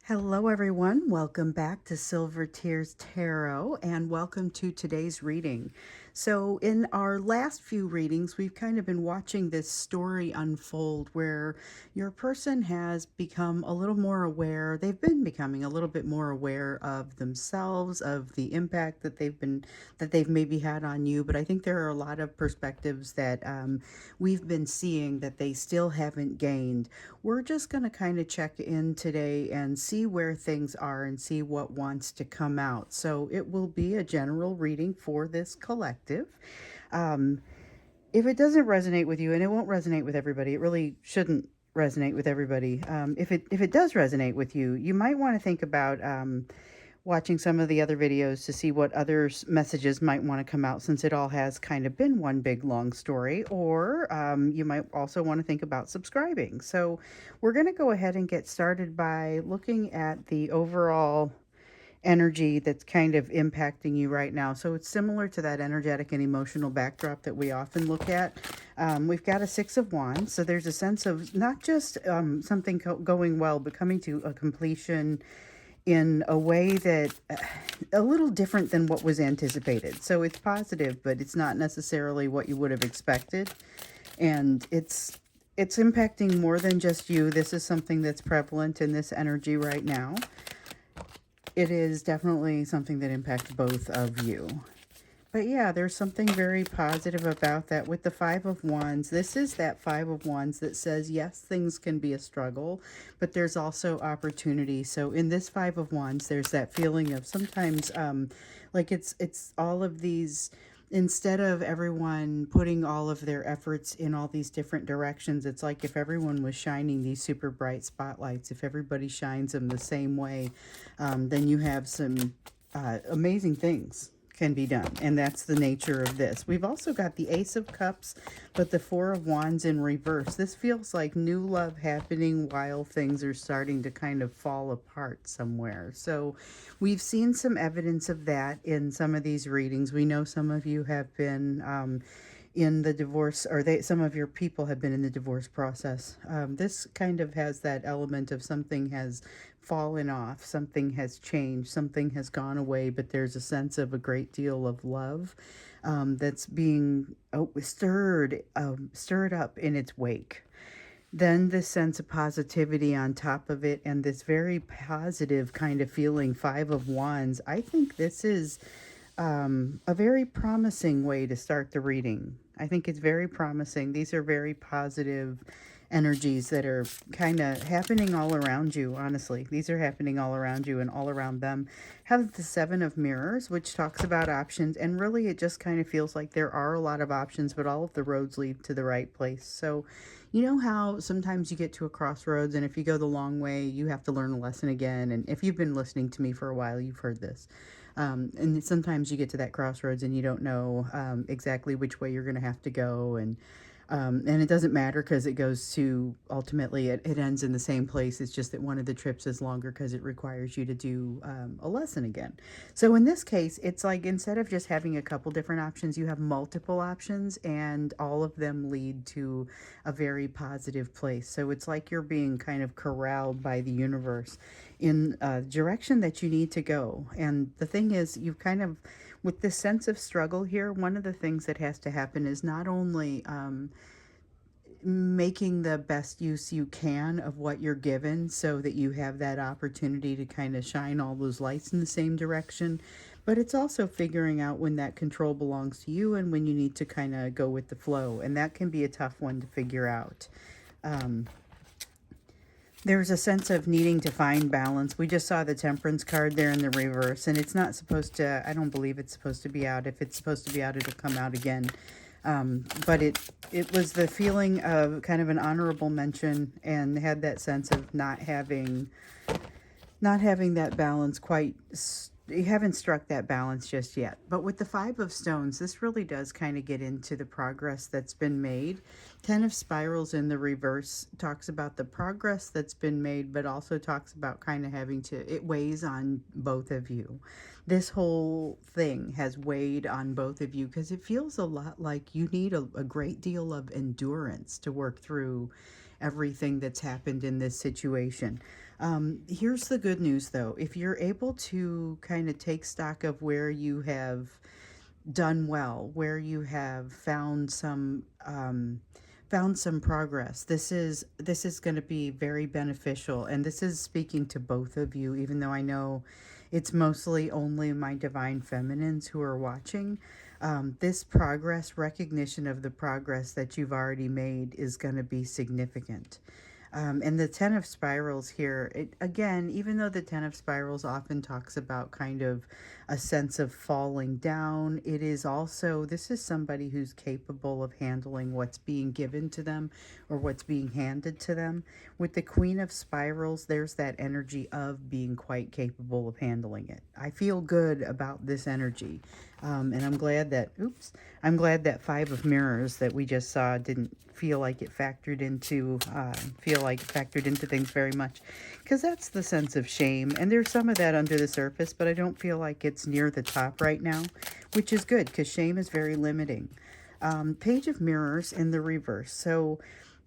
Hello, everyone. Welcome back to Silver Tears Tarot, and welcome to today's reading. So, in our last few readings, we've kind of been watching this story unfold where your person has become a little more aware. They've been becoming a little bit more aware of themselves, of the impact that they've maybe had on you. But I think there are a lot of perspectives that we've been seeing that they still haven't gained. We're just going to kind of check in today and see where things are and see what wants to come out. So it will be a general reading for this collective. Um, if it doesn't resonate with you, and it won't resonate with everybody, it really shouldn't resonate with everybody. If it does resonate with you, you might want to think about watching some of the other videos to see what other messages might want to come out, since it all has kind of been one big long story. Or you might also want to think about subscribing. So we're going to go ahead and get started by looking at the overall energy that's kind of impacting you right now. So it's similar to that energetic and emotional backdrop that we often look at. We've got a Six of Wands, so there's a sense of not just something going well, but coming to a completion in a way that a little different than what was anticipated. So it's positive, but it's not necessarily what you would have expected. And it's impacting more than just you. This is something that's prevalent in this energy right now. It is definitely something that impacts both of you. But yeah, there's something very positive about that with the Five of Wands. This is that Five of Wands that says, yes, things can be a struggle, but there's also opportunity. So in this Five of Wands, there's that feeling of sometimes like it's all of these, instead of everyone putting all of their efforts in all these different directions, it's like if everyone was shining these super bright spotlights, if everybody shines them the same way, then you have some amazing things can be done. And that's the nature of this. We've also got the Ace of Cups, but the Four of Wands in reverse. This feels like new love happening while things are starting to kind of fall apart somewhere. So we've seen some evidence of that in some of these readings. We know some of you have been in the divorce, or some of your people have been in the divorce process. This kind of has that element of something has fallen off, something has changed, something has gone away, but there's a sense of a great deal of love that's being stirred up in its wake. Then this sense of positivity on top of it, and this very positive kind of feeling. Five of Wands. I think this is a very promising way to start the reading. I think it's very promising. These are very positive energies that are kind of happening all around you, honestly. These are happening all around you and all around them. Have the Seven of Mirrors, which talks about options, and really it just kind of feels like there are a lot of options, but all of the roads lead to the right place. So you know how sometimes you get to a crossroads, and if you go the long way, you have to learn a lesson again. And if you've been listening to me for a while, you've heard this. And sometimes you get to that crossroads and you don't know exactly which way you're going to have to go. And it doesn't matter, because it goes to, ultimately, it ends in the same place. It's just that one of the trips is longer because it requires you to do a lesson again. So in this case, it's like instead of just having a couple different options, you have multiple options, and all of them lead to a very positive place. So it's like you're being kind of corralled by the universe in a direction that you need to go. And the thing is, you've kind of, with this sense of struggle here, one of the things that has to happen is not only making the best use you can of what you're given so that you have that opportunity to kind of shine all those lights in the same direction, but it's also figuring out when that control belongs to you and when you need to kind of go with the flow. And that can be a tough one to figure out. There's a sense of needing to find balance. We just saw the Temperance card there in the reverse, and it's not supposed to, I don't believe it's supposed to be out. If it's supposed to be out, it'll come out again. But it was the feeling of kind of an honorable mention, and had that sense of not having that balance quite. You haven't struck that balance just yet. But with the Five of Stones, this really does kind of get into the progress that's been made. Ten of Spirals in the reverse talks about the progress that's been made, but also talks about kind of having to, it weighs on both of you. This whole thing has weighed on both of you, because it feels a lot like you need a great deal of endurance to work through everything that's happened in this situation. Here's the good news though. If you're able to kind of take stock of where you have done well, where you have found some progress. This is going to be very beneficial, and this is speaking to both of you. Even though I know it's mostly only my divine feminines who are watching, this progress, recognition of the progress that you've already made, is going to be significant. And the Ten of Spirals here, again, even though the Ten of Spirals often talks about kind of a sense of falling down, it is also, this is somebody who's capable of handling what's being given to them or what's being handed to them. With the Queen of Spirals, there's that energy of being quite capable of handling it. I feel good about this energy. And I'm glad that, I'm glad that Five of Mirrors that we just saw didn't feel like it factored into things very much, because that's the sense of shame, and there's some of that under the surface, but I don't feel like it's near the top right now, which is good because shame is very limiting. Page of Mirrors in the reverse. So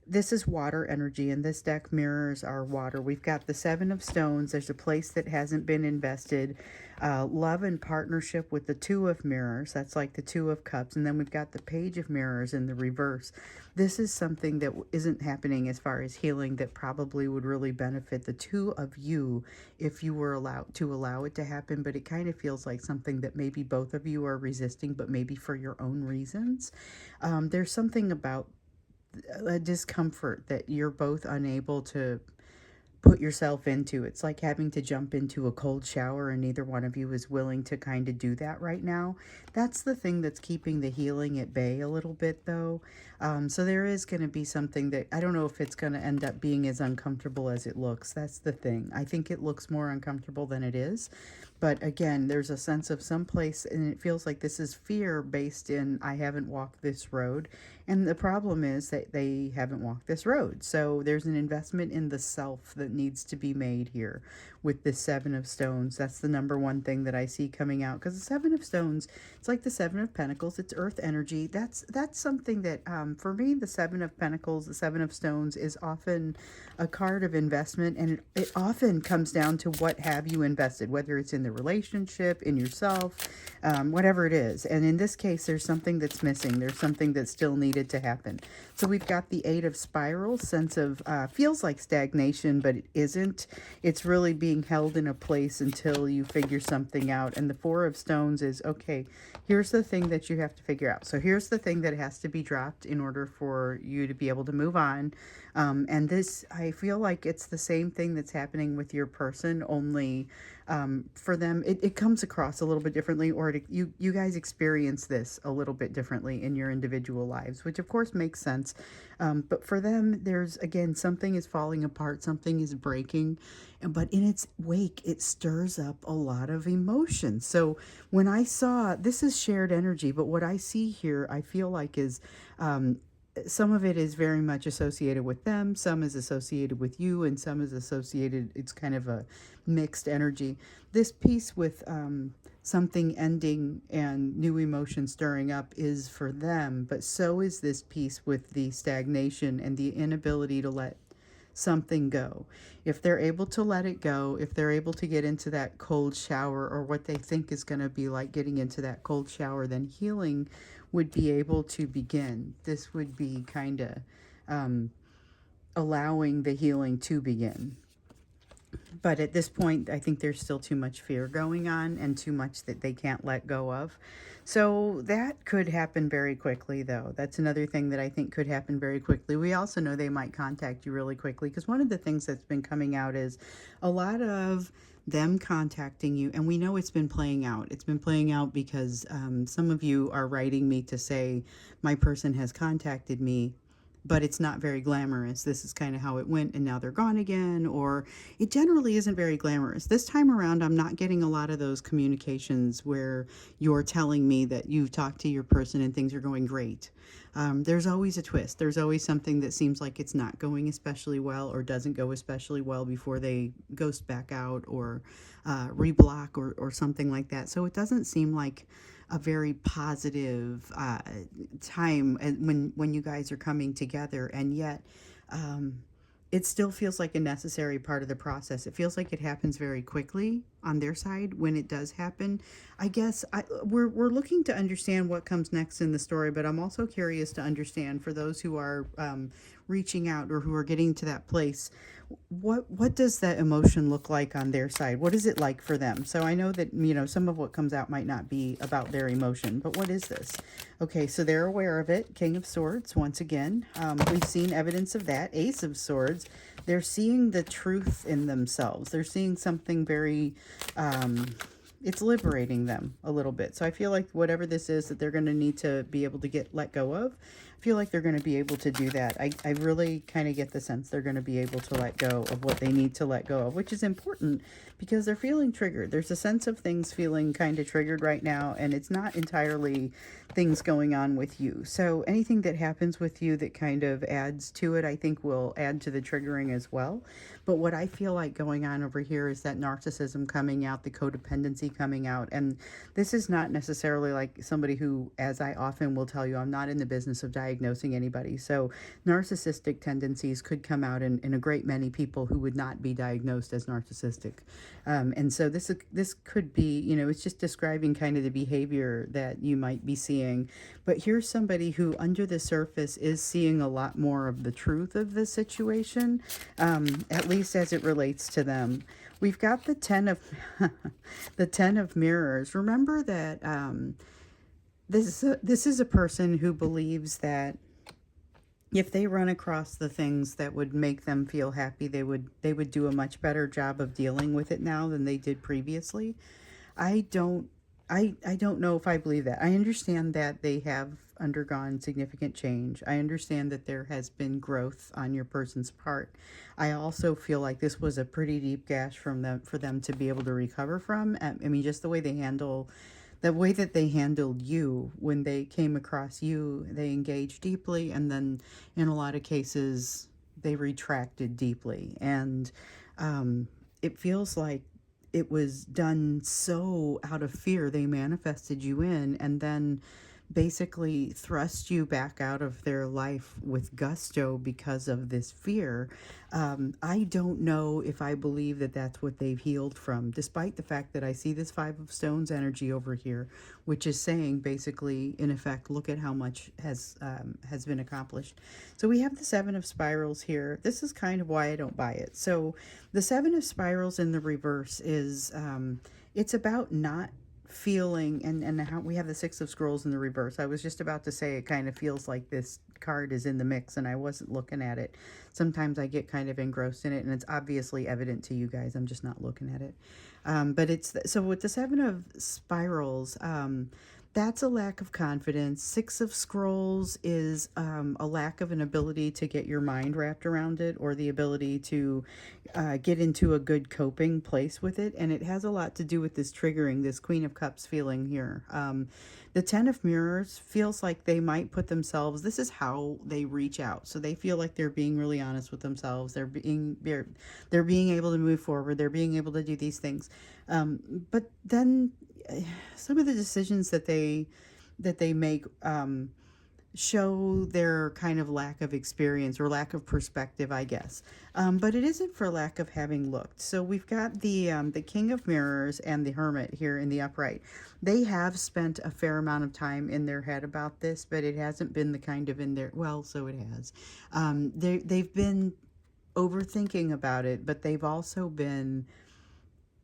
this is water energy, and this deck mirrors our water. We've got the Seven of Stones. There's a place that hasn't been invested. Love and partnership with the Two of Mirrors. That's like the Two of Cups. And then we've got the Page of Mirrors in the reverse. This is something that isn't happening as far as healing that probably would really benefit the two of you if you were allowed to allow it to happen. But it kind of feels like something that maybe both of you are resisting, but maybe for your own reasons. There's something about a discomfort that you're both unable to put yourself into. It's like having to jump into a cold shower, and neither one of you is willing to kind of do that right now. That's the thing that's keeping the healing at bay a little bit, though. So there is going to be something that I don't know if it's going to end up being as uncomfortable as it looks. That's the thing. I think it looks more uncomfortable than it is. But again, there's a sense of someplace, and it feels like this is fear based in, I haven't walked this road. And the problem is that they haven't walked this road. So there's an investment in the self that needs to be made here with the Seven of Stones. That's the number one thing that I see coming out, because the Seven of Stones, it's like the Seven of Pentacles. It's earth energy. That's something that, for me, the Seven of Pentacles, the Seven of Stones is often a card of investment, and it often comes down to what have you invested, whether it's in the relationship, in yourself, whatever it is. And in this case, there's something that's missing. There's something that still needed to happen. So we've got the Eight of Spirals, sense of, feels like stagnation, but it isn't. It's really being held in a place until you figure something out. And the Four of Stones is, okay, here's the thing that you have to figure out. So here's the thing that has to be dropped in order for you to be able to move on. And this, I feel like it's the same thing that's happening with your person, only for them, it comes across a little bit differently, or you guys experience this a little bit differently in your individual lives, which of course makes sense. But for them, there's, again, something is falling apart, something is breaking, but in its wake, it stirs up a lot of emotion. So when I saw, this is shared energy, but what I see here, I feel like is, some of it is very much associated with them, some is associated with you, and some is associated, it's kind of a mixed energy. This piece with something ending and new emotion stirring up is for them, but so is this piece with the stagnation and the inability to let something go. If they're able to let it go, if they're able to get into that cold shower, or what they think is going to be like getting into that cold shower, then healing would be able to begin. This would be kind of allowing the healing to begin. But at this point, I think there's still too much fear going on and too much that they can't let go of. So that could happen very quickly, though. That's another thing that I think could happen very quickly. We also know they might contact you really quickly, because one of the things that's been coming out is a lot of them contacting you, and we know it's been playing out. It's been playing out because some of you are writing me to say, my person has contacted me, but it's not very glamorous. This is kind of how it went, and now they're gone again, or it generally isn't very glamorous. This time around, I'm not getting a lot of those communications where you're telling me that you've talked to your person and things are going great. There's always a twist. There's always something that seems like it's not going especially well, or doesn't go especially well before they ghost back out, or reblock, or something like that. So it doesn't seem like a very positive time when you guys are coming together, and yet it still feels like a necessary part of the process. It feels like it happens very quickly on their side when it does happen. I guess we're looking to understand what comes next in the story, but I'm also curious to understand for those who are reaching out or who are getting to that place, what does that emotion look like on their side? What is it like for them? So I know that, some of what comes out might not be about their emotion, but what is this? Okay, so they're aware of it. King of Swords, once again. We've seen evidence of that. Ace of Swords. They're seeing the truth in themselves. They're seeing something very, it's liberating them a little bit. So I feel like whatever this is that they're going to need to be able to let go of, I feel like they're going to be able to do that. I really kind of get the sense they're going to be able to let go of what they need to let go of, which is important because they're feeling triggered. There's a sense of things feeling kind of triggered right now, and it's not entirely things going on with you. So anything that happens with you that kind of adds to it, I think will add to the triggering as well. But what I feel like going on over here is that narcissism coming out, the codependency coming out. And this is not necessarily like somebody who, as I often will tell you, I'm not in the business of diagnosing anybody. So narcissistic tendencies could come out in a great many people who would not be diagnosed as narcissistic. And so this could be, it's just describing kind of the behavior that you might be seeing. But here's somebody who under the surface is seeing a lot more of the truth of the situation, at least as it relates to them. We've got the 10 of the 10 of mirrors. Remember that this is a person who believes that if they run across the things that would make them feel happy, they would do a much better job of dealing with it now than they did previously. I don't I don't know if I believe that. I understand that they have undergone significant change. I understand that there has been growth on your person's part. I also feel like this was a pretty deep gash from them for them to be able to recover from. I mean, just the way that they handled you when they came across you, they engaged deeply, and then in a lot of cases they retracted deeply. And it feels like it was done so out of fear. They manifested you in and then basically thrust you back out of their life with gusto because of this fear. I don't know if I believe that that's what they've healed from, despite the fact that I see this Five of Stones energy over here, which is saying basically, in effect, look at how much has been accomplished. So we have the Seven of Spirals here. This is kind of why I don't buy it. So the Seven of Spirals in the reverse is it's about not feeling, and how we have the Six of Scrolls in the reverse. I was just about to say it kind of feels like this card is in the mix and I wasn't looking at it. Sometimes I get kind of engrossed in it and it's obviously evident to you guys. I'm just not looking at it. But it's so with the Seven of Spirals, that's a lack of confidence. Six of Scrolls is a lack of an ability to get your mind wrapped around it or the ability to get into a good coping place with it. And it has a lot to do with this triggering, this Queen of Cups feeling here. The Ten of Mirrors feels like they might put themselves, this is how they reach out. So they feel like they're being really honest with themselves. They're being able to move forward. They're being able to do these things. But then some of the decisions that they make show their kind of lack of experience or lack of perspective, I guess. But it isn't for lack of having looked. So we've got the King of Mirrors and the Hermit here in the upright. They have spent a fair amount of time in their head about this, but it hasn't been the kind of in their, well, so it has. They've been overthinking about it, but they've also been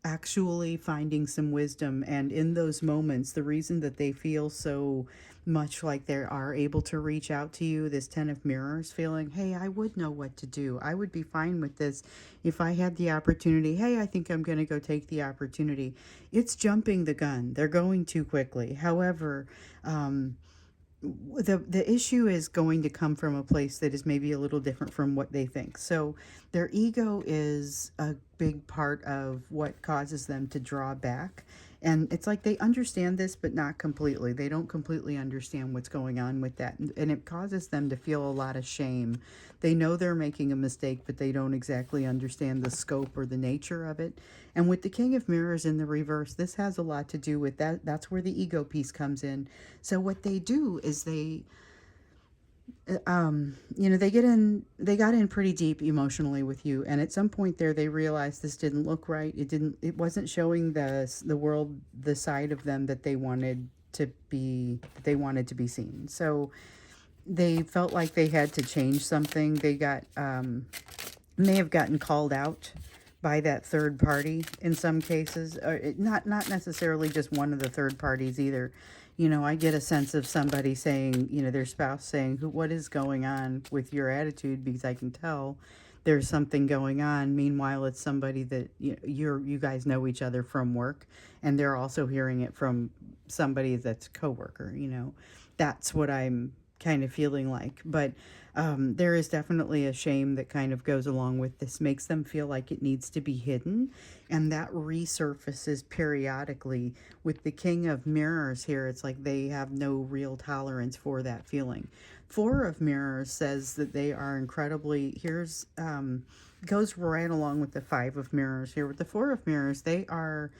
actually finding some wisdom. And in those moments, the reason that they feel so much like they are able to reach out to you, this Ten of Mirrors feeling, hey, I would know what to do. I would be fine with this if I had the opportunity. Hey, I think I'm going to go take the opportunity. It's jumping the gun. They're going too quickly. However, the issue is going to come from a place that is maybe a little different from what they think. So their ego is a big part of what causes them to draw back. And it's like they understand this, but not completely. They don't completely understand what's going on with that. And it causes them to feel a lot of shame. They know they're making a mistake, but they don't exactly understand the scope or the nature of it. And with the King of Mirrors in the reverse, this has a lot to do with that. That's where the ego piece comes in. So what they do is they got in pretty deep emotionally with you, and at some point there they realized this didn't look right. It wasn't showing the world the side of them that they wanted to be seen. So they felt like they had to change something. They got may have gotten called out by that third party in some cases, or not necessarily just one of the third parties either. I get a sense of somebody saying, their spouse saying, what is going on with your attitude? Because I can tell there's something going on. Meanwhile, it's somebody that you guys know each other from work, and they're also hearing it from somebody that's a coworker. That's what I'm kind of feeling like. But there is definitely a shame that kind of goes along with this, makes them feel like it needs to be hidden, and that resurfaces periodically with the King of Mirrors here. It's like they have no real tolerance for that feeling. Four of Mirrors says that they are incredibly, goes right along with the Five of Mirrors here. With the Four of Mirrors, they are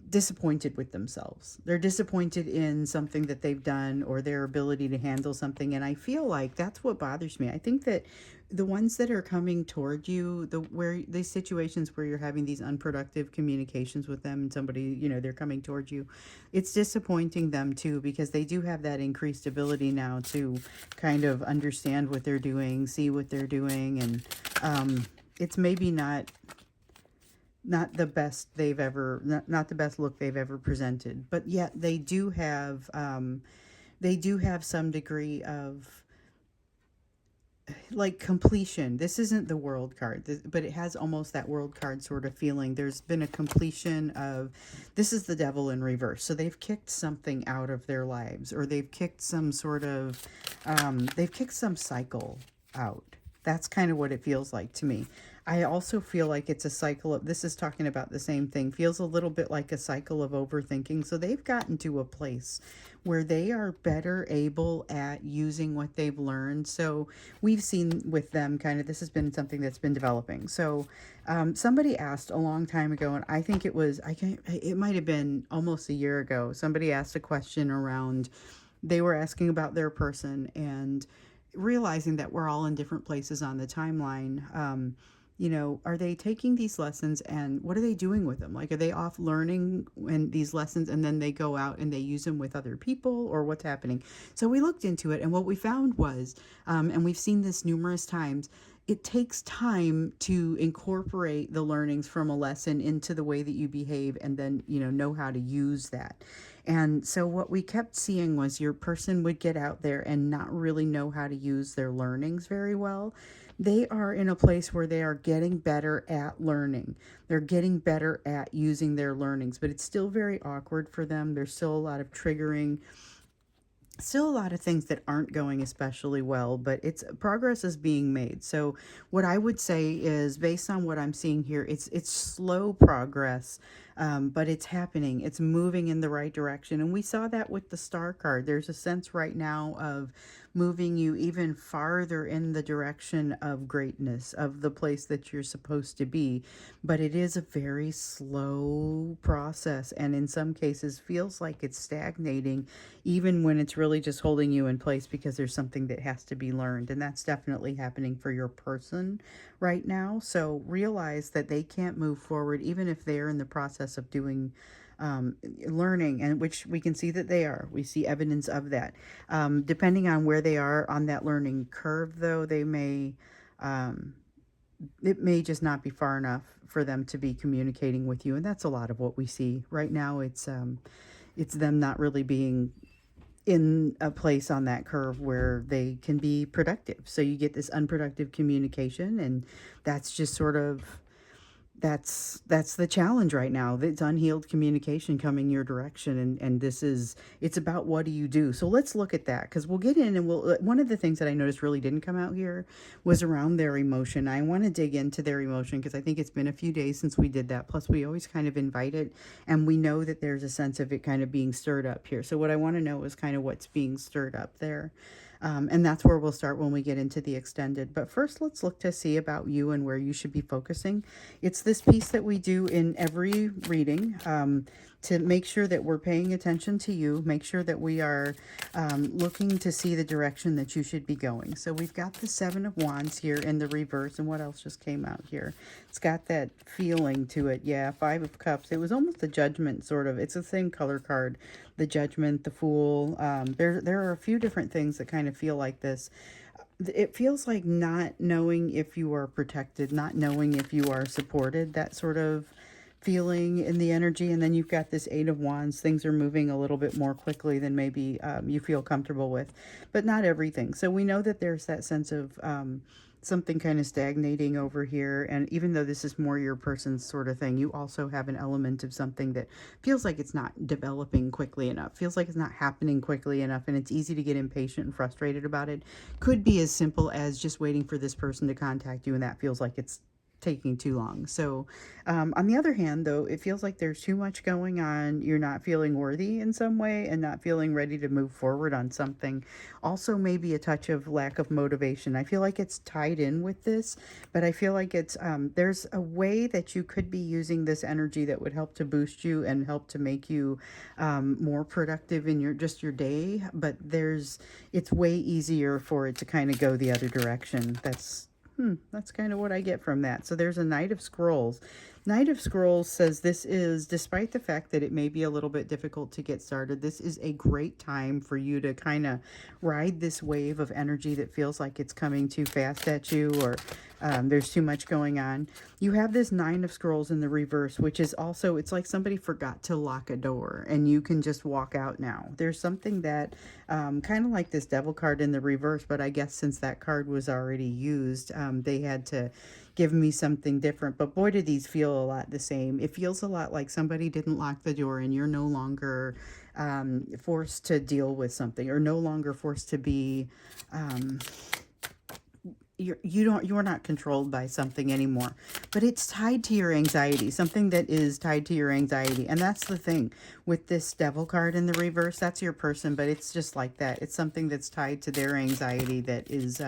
disappointed with themselves. They're disappointed in something that they've done or their ability to handle something. And I feel like that's what bothers me. I think that the ones that are coming toward you, these situations where you're having these unproductive communications with them and somebody, they're coming towards you, it's disappointing them too, because they do have that increased ability now to kind of understand what they're doing, see what they're doing. And it's maybe not the best they've ever, not the best look they've ever presented, but yet they do have some degree of like completion. This isn't the world card, but it has almost that world card sort of feeling. There's been a completion of, this is the Devil in reverse. So they've kicked something out of their lives, or they've kicked some sort of, they've kicked some cycle out. That's kind of what it feels like to me. I also feel like it's a cycle of, this is talking about the same thing, feels a little bit like a cycle of overthinking. So they've gotten to a place where they are better able at using what they've learned. So we've seen with them kind of, this has been something that's been developing. So somebody asked a long time ago, and I think it might have been almost a year ago, somebody asked a question around, they were asking about their person and realizing that we're all in different places on the timeline. Are they taking these lessons and what are they doing with them? Like, are they off learning and these lessons and then they go out and they use them with other people, or what's happening? So we looked into it, and what we found was, and we've seen this numerous times, it takes time to incorporate the learnings from a lesson into the way that you behave, and then know how to use that. And so what we kept seeing was your person would get out there and not really know how to use their learnings very well. They are in a place where they are getting better at learning. They're getting better at using their learnings, but it's still very awkward for them. There's still a lot of triggering, still a lot of things that aren't going especially well, but it's progress is being made. So what I would say is, based on what I'm seeing here, it's slow progress, but it's happening. It's moving in the right direction, and we saw that with the Star card. There's a sense right now of moving you even farther in the direction of greatness, of the place that you're supposed to be. But it is a very slow process, and in some cases feels like it's stagnating, even when it's really just holding you in place because there's something that has to be learned. And that's definitely happening for your person right now. So realize that they can't move forward even if they're in the process of doing learning, and which we can see that they are. We see evidence of that. Depending on where they are on that learning curve, though, they may, it may just not be far enough for them to be communicating with you. And that's a lot of what we see right now. It's them not really being in a place on that curve where they can be productive. So you get this unproductive communication, and that's just sort of, that's the challenge right now. It's unhealed communication coming your direction, and it's about, what do you do? So let's look at that, because we'll get in, and one of the things that I noticed really didn't come out here was around their emotion. I want to dig into their emotion because I think it's been a few days since we did that. Plus, we always kind of invite it, and we know that there's a sense of it kind of being stirred up here. So what I want to know is kind of what's being stirred up there. And that's where we'll start when we get into the extended. But first, let's look to see about you and where you should be focusing. It's this piece that we do in every reading. to make sure that we're paying attention to you, make sure that we are looking to see the direction that you should be going. So we've got the Seven of Wands here in the reverse, and what else just came out here? It's got that feeling to it. Yeah, Five of Cups. It was almost the Judgment, sort of. It's the same color card, the Judgment, the Fool. There are a few different things that kind of feel like this. It feels like not knowing if you are protected, not knowing if you are supported, that sort of feeling in the energy. And then you've got this Eight of Wands. Things are moving a little bit more quickly than maybe you feel comfortable with, but not everything. So we know that there's that sense of something kind of stagnating over here. And even though this is more your person's sort of thing, you also have an element of something that feels like it's not developing quickly enough, feels like it's not happening quickly enough, and it's easy to get impatient and frustrated about it. Could be as simple as just waiting for this person to contact you, and that feels like it's taking too long. So on the other hand, though, it feels like there's too much going on. You're not feeling worthy in some way and not feeling ready to move forward on something. Also, maybe a touch of lack of motivation. I feel like it's tied in with this, but I feel like it's there's a way that you could be using this energy that would help to boost you and help to make you more productive in your day, but it's way easier for it to kind of go the other direction. That's kind of what I get from that. So there's a Knight of Scrolls. Knight of Scrolls says this is, despite the fact that it may be a little bit difficult to get started, this is a great time for you to kind of ride this wave of energy that feels like it's coming too fast at you, or there's too much going on. You have this Nine of Scrolls in the reverse, which is also, it's like somebody forgot to lock a door and you can just walk out now. There's something that kind of like this Devil card in the reverse, but I guess since that card was already used, they had to give me something different. But boy, do these feel a lot the same. It feels a lot like somebody didn't lock the door and you're no longer forced to deal with something, or no longer forced to be you're not controlled by something anymore, but it's tied to your anxiety, something that is tied to your anxiety. And that's the thing with this Devil card in the reverse. That's your person, but it's just like that. It's something that's tied to their anxiety that is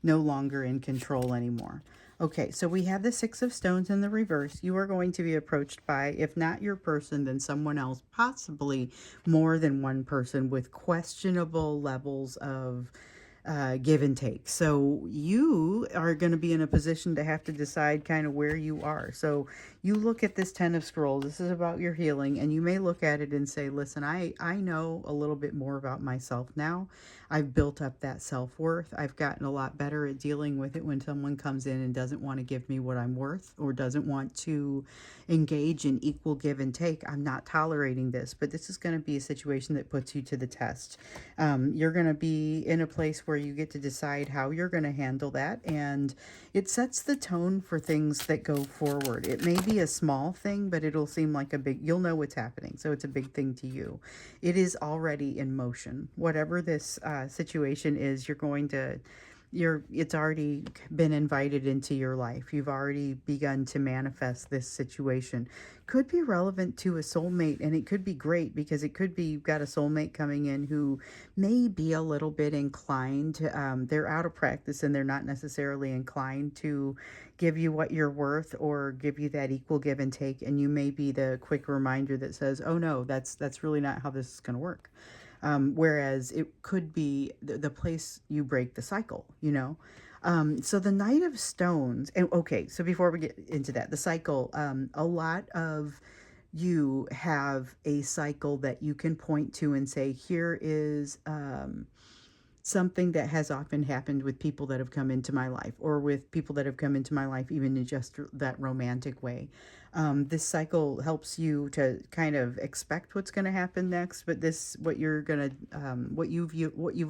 no longer in control anymore. Okay, so we have the Six of Stones in the reverse. You are going to be approached by, if not your person, then someone else, possibly more than one person, with questionable levels of give and take. So you are going to be in a position to have to decide kind of where you are. So you look at this Ten of Scrolls. This is about your healing, and you may look at it and say, listen, I know a little bit more about myself now. I've built up that self-worth. I've gotten a lot better at dealing with it when someone comes in and doesn't want to give me what I'm worth, or doesn't want to engage in equal give and take. I'm not tolerating this, but this is going to be a situation that puts you to the test. You're going to be in a place where you get to decide how you're going to handle that, and it sets the tone for things that go forward. It may be a small thing, but it'll seem like a big, you'll know what's happening, so it's a big thing to you. It is already in motion. Whatever this situation is, it's already been invited into your life. You've already begun to manifest this situation. Could be relevant to a soulmate, and it could be great because it could be you've got a soulmate coming in who may be a little bit inclined to, they're out of practice and they're not necessarily inclined to give you what you're worth or give you that equal give and take, and you may be the quick reminder that says, oh no, that's really not how this is going to work. Whereas it could be the place you break the cycle, you know? So the Knight of Stones, and okay, so before we get into that, the cycle, a lot of you have a cycle that you can point to and say, here is something that has often happened with people that have come into my life, or with people that have come into my life even in just that romantic way. This cycle helps you to kind of expect what's going to happen next, but what you've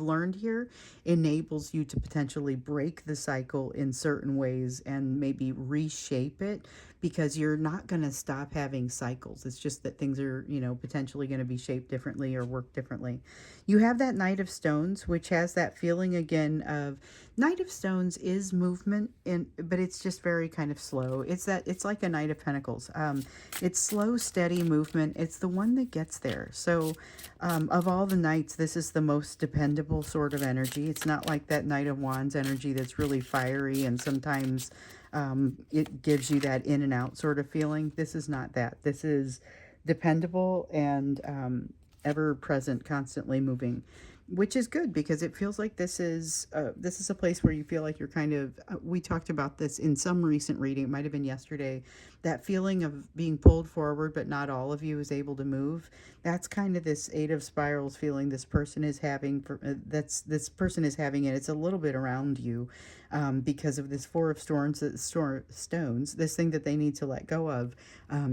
learned here enables you to potentially break the cycle in certain ways and maybe reshape it, because you're not going to stop having cycles. It's just that things are, potentially going to be shaped differently or work differently. You have that Knight of Stones, which has that feeling again of, Knight of Stones is movement, but it's just very kind of slow. It's like a Knight of Pentacles. It's slow, steady movement. It's the one that gets there. So of all the knights, this is the most dependable sort of energy. It's not like that Knight of Wands energy that's really fiery and sometimes it gives you that in and out sort of feeling. This is not that. This dependable and ever present, constantly moving, which is good because it feels like this is a place where you feel like you're kind of. We talked about this in some recent reading. It might have been yesterday. That feeling of being pulled forward, but not all of you is able to move. That's kind of this Eight of Spirals feeling this person is having. This person is having it. It's a little bit around you, because of this Four of Stones. This thing that they need to let go of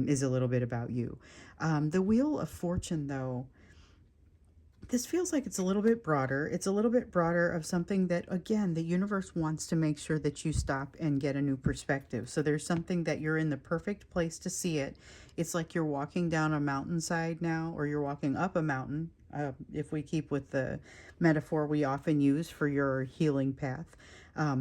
is a little bit about you. The Wheel of Fortune, though, this feels like it's a little bit broader. It's a little bit broader of something that, again, the universe wants to make sure that you stop and get a new perspective. So there's something that you're in the perfect place to see it. It's like you're walking down a mountainside now, or you're walking up a mountain, if we keep with the metaphor we often use for your healing path.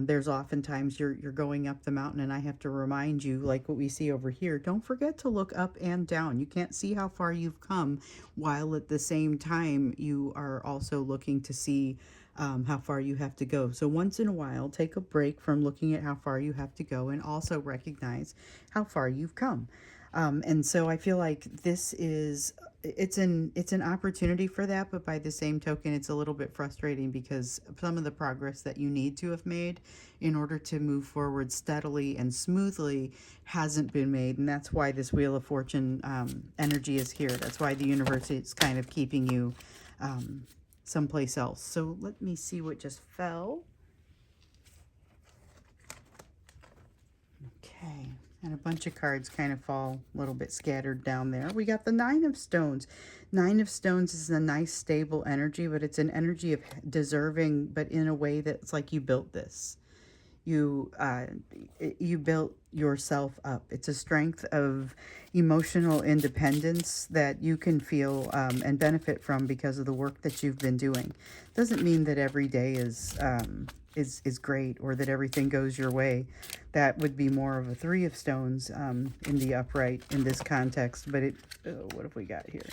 There's oftentimes you're going up the mountain, and I have to remind you, like what we see over here, don't forget to look up and down. You can't see how far you've come while at the same time you are also looking to see how far you have to go. So once in a while, take a break from looking at how far you have to go and also recognize how far you've come. And so I feel like this is it's an opportunity for that, but by the same token, it's a little bit frustrating because some of the progress that you need to have made in order to move forward steadily and smoothly hasn't been made, and that's why this Wheel of Fortune energy is here. That's why the universe is kind of keeping you someplace else. So let me see what just fell. Okay. And a bunch of cards kind of fall a little bit scattered down there. We got the Nine of Stones. Nine of Stones is a nice, stable energy, but it's an energy of deserving, but in a way that's like you built this. You built yourself up. It's a strength of emotional independence that you can feel and benefit from because of the work that you've been doing. Doesn't mean that every day is great or that everything goes your way. That would be more of a Three of Stones in the upright in this context. But what have we got here?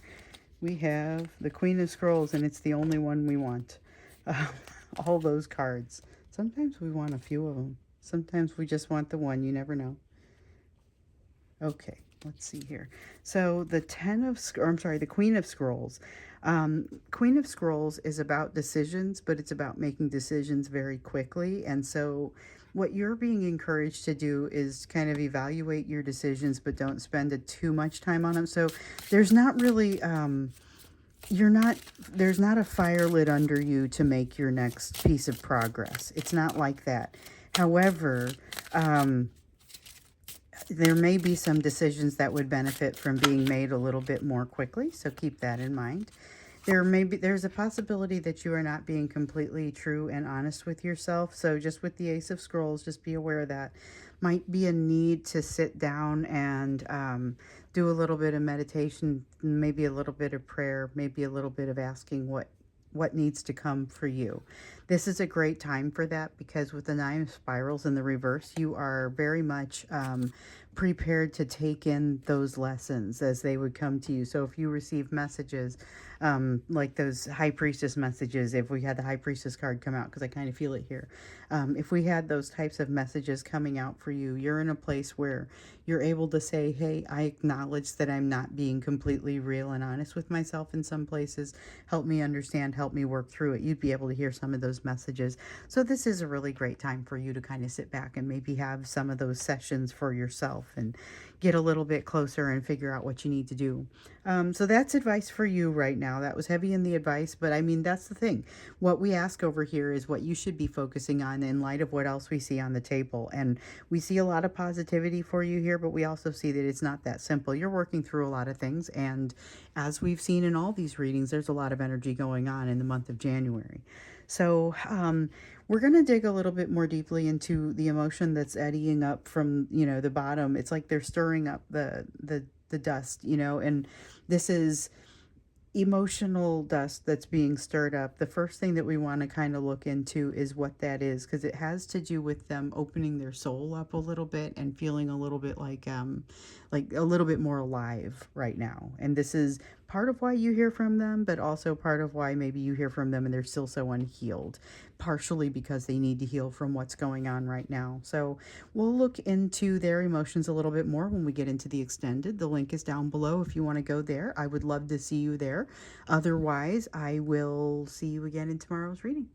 We have the Queen of Scrolls, and it's the only one we want. All those cards. Sometimes we want a few of them. Sometimes we just want the one. You never know. Okay, let's see here. So the the Queen of Scrolls. Queen of Scrolls is about decisions, but it's about making decisions very quickly. And so what you're being encouraged to do is kind of evaluate your decisions, but don't spend too much time on them. So there's not really, there's not a fire lit under you to make your next piece of progress. It's not like that. However, there may be some decisions that would benefit from being made a little bit more quickly, so keep that in mind. There's a possibility that you are not being completely true and honest with yourself. So just with the Ace of Scrolls, just be aware of that. Might be a need to sit down and do a little bit of meditation, maybe a little bit of prayer, maybe a little bit of asking what needs to come for you. This is a great time for that because with the Nine of Spirals in the reverse, you are very much prepared to take in those lessons as they would come to you. So if you receive messages like those High Priestess messages, if we had the High Priestess card come out, because I kind of feel it here, if we had those types of messages coming out for you, you're in a place where you're able to say, hey, I acknowledge that I'm not being completely real and honest with myself in some places. Help me understand, help me work through it. You'd be able to hear some of those messages. So this is a really great time for you to kind of sit back and maybe have some of those sessions for yourself and get a little bit closer and figure out what you need to do. So that's advice for you right now. That was heavy in the advice, but I mean, that's the thing. What we ask over here is what you should be focusing on in light of what else we see on the table. And we see a lot of positivity for you here, but we also see that it's not that simple. You're working through a lot of things. And as we've seen in all these readings, there's a lot of energy going on in the month of January. So we're going to dig a little bit more deeply into the emotion that's eddying up from, the bottom. It's like they're stirring up the dust, and this is emotional dust that's being stirred up. The first thing that we want to kind of look into is what that is, because it has to do with them opening their soul up a little bit and feeling a little bit like a little bit more alive right now. And this is part of why you hear from them, but also part of why maybe you hear from them and they're still so unhealed, partially because they need to heal from what's going on right now. So we'll look into their emotions a little bit more when we get into the extended. The link is down below if you want to go there. I would love to see you there. Otherwise, I will see you again in tomorrow's reading.